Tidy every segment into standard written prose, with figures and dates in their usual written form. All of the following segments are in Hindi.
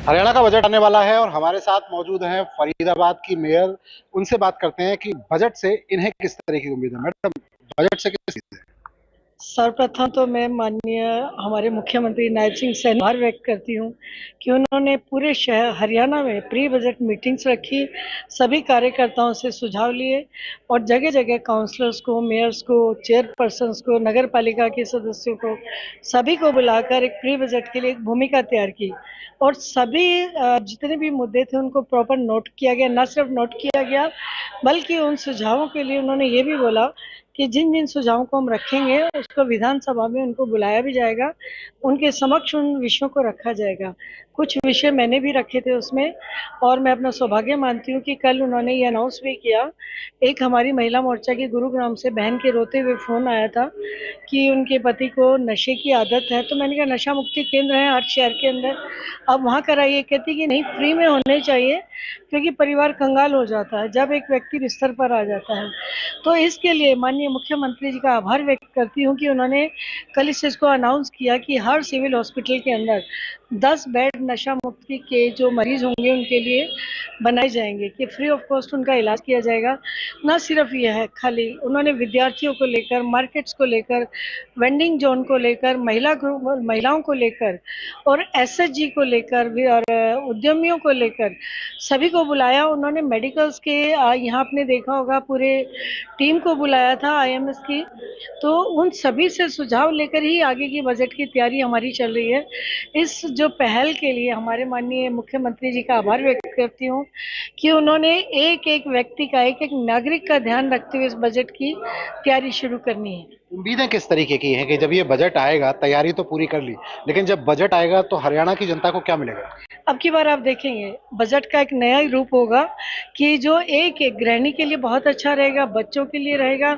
हरियाणा का बजट आने वाला है और हमारे साथ मौजूद हैं फरीदाबाद की मेयर। उनसे बात करते हैं कि बजट से इन्हें किस तरह की उम्मीद है। मैडम, बजट से किस चीज़ है? सर्वप्रथम तो मैं माननीय हमारे मुख्यमंत्री नायब सिंह से आभार व्यक्त करती हूँ कि उन्होंने पूरे शहर हरियाणा में प्री बजट मीटिंग्स रखी, सभी कार्यकर्ताओं से सुझाव लिए और जगह जगह काउंसलर्स को, मेयर्स को, चेयरपर्सन्स को, नगर पालिका के सदस्यों को, सभी को बुलाकर एक प्री बजट के लिए एक भूमिका तैयार की और सभी जितने भी मुद्दे थे उनको प्रॉपर नोट किया गया। न सिर्फ नोट किया गया बल्कि उन सुझावों के लिए उन्होंने ये भी बोला कि जिन जिन सुझावों को हम रखेंगे उसको विधानसभा में उनको बुलाया भी जाएगा, उनके समक्ष उन विषयों को रखा जाएगा। कुछ विषय मैंने भी रखे थे उसमें और मैं अपना सौभाग्य मानती हूँ कि कल उन्होंने ये अनाउंस भी किया। एक हमारी महिला मोर्चा की गुरुग्राम से बहन के रोते हुए फ़ोन आया था कि उनके पति को नशे की आदत है, तो मैंने कहा नशा मुक्ति केंद्र है हर शहर के अंदर, आप वहाँ कराइए। कहती कि नहीं, फ्री में होने चाहिए क्योंकि परिवार कंगाल हो जाता है जब एक व्यक्ति बिस्तर पर आ जाता है। तो इसके लिए माननीय मुख्यमंत्री जी का आभार व्यक्त करती हूँ कि उन्होंने कल इस चीज़ को अनाउंस किया कि हर सिविल हॉस्पिटल के अंदर 10 बेड नशा मुक्ति के जो मरीज होंगे उनके लिए बनाए जाएंगे कि फ्री ऑफ कॉस्ट उनका इलाज किया जाएगा। ना सिर्फ यह है, खाली उन्होंने विद्यार्थियों को लेकर, मार्केट्स को लेकर, वेंडिंग जोन को लेकर, महिलाओं को लेकर और एसएचजी को लेकर भी और उद्यमियों को लेकर सभी को बुलाया। उन्होंने मेडिकल्स के यहाँ आपने देखा होगा पूरे टीम को बुलाया था आईएमएस की, तो उन सभी से सुझाव लेकर ही आगे की बजट की तैयारी हमारी चल रही है। इस जो पहल के लिए हमारे माननीय मुख्यमंत्री जी का आभार व्यक्त करती हूँ कि उन्होंने एक एक व्यक्ति का, एक एक नागरिक का ध्यान रखते हुए इस बजट की तैयारी शुरू करनी है। उम्मीदें किस तरीके की हैं कि जब ये बजट आएगा, तैयारी तो पूरी कर ली, लेकिन जब बजट आएगा तो हरियाणा की जनता को क्या मिलेगा? अब की बार आप देखेंगे बजट का एक नया ही रूप होगा कि जो एक एक गृहिणी के लिए बहुत अच्छा रहेगा, बच्चों के लिए रहेगा,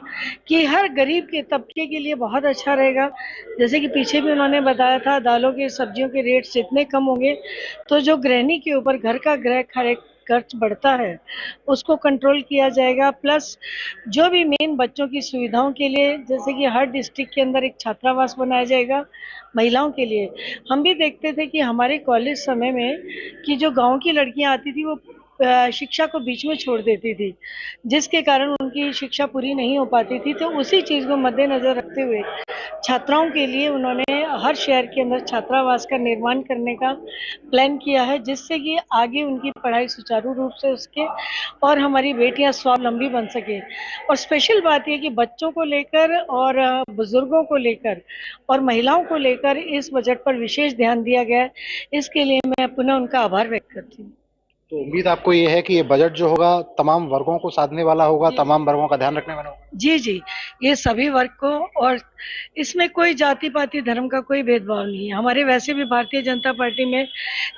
कि हर गरीब के तबके के लिए बहुत अच्छा रहेगा। जैसे कि पीछे भी उन्होंने बताया था दालों के, सब्जियों के रेट जितने कम होंगे तो जो गृहिणी के ऊपर घर का गृह खर्च बढ़ता है उसको कंट्रोल किया जाएगा। प्लस जो भी मेन बच्चों की सुविधाओं के लिए, जैसे कि हर डिस्ट्रिक्ट के अंदर एक छात्रावास बनाया जाएगा महिलाओं के लिए। हम भी देखते थे कि हमारे कॉलेज समय में कि जो गांव की लड़कियां आती थी वो शिक्षा को बीच में छोड़ देती थी, जिसके कारण उनकी शिक्षा पूरी नहीं हो पाती थी। तो उसी चीज़ को मद्देनजर रखते हुए छात्राओं के लिए उन्होंने हर शहर के अंदर छात्रावास का निर्माण करने का प्लान किया है, जिससे कि आगे उनकी पढ़ाई सुचारू रूप से उसके और हमारी बेटियां स्वावलंबी बन सके। और स्पेशल बात यह कि बच्चों को लेकर और बुजुर्गों को लेकर और महिलाओं को लेकर इस बजट पर विशेष ध्यान दिया गया है। इसके लिए मैं पुनः उनका आभार व्यक्त करती हूँ। तो उम्मीद आपको ये है कि ये बजट जो होगा तमाम वर्गों को साधने वाला होगा, जी तमाम वर्गों का ध्यान रखने वाला होगा। जी जी, ये सभी वर्ग को, और इसमें कोई जाति पाति धर्म का कोई भेदभाव नहीं है। हमारे वैसे भी भारतीय जनता पार्टी में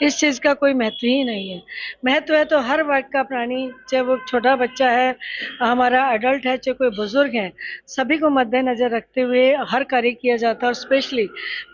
इस चीज़ का कोई महत्व ही नहीं है। महत्व है तो हर वर्ग का प्राणी, चाहे वो छोटा बच्चा है, हमारा अडल्ट है, चाहे कोई बुजुर्ग है, सभी को मद्देनजर रखते हुए हर कार्य किया जाता है और स्पेशली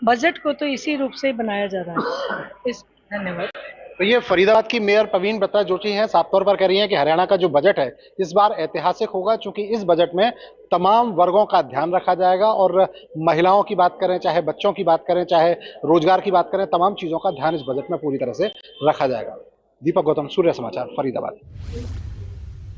बजट को तो इसी रूप से बनाया जा रहा है। इस धन्यवाद। तो ये फरीदाबाद की मेयर प्रवीण बत्रा जोशी हैं, साफ तौर पर कह रही हैं कि हरियाणा का जो बजट है इस बार ऐतिहासिक होगा, क्योंकि इस बजट में तमाम वर्गों का ध्यान रखा जाएगा और महिलाओं की बात करें, चाहे बच्चों की बात करें, चाहे रोजगार की बात करें, तमाम चीजों का ध्यान इस बजट में पूरी तरह से रखा जाएगा। दीपक गौतम, सूर्य समाचार, फरीदाबाद।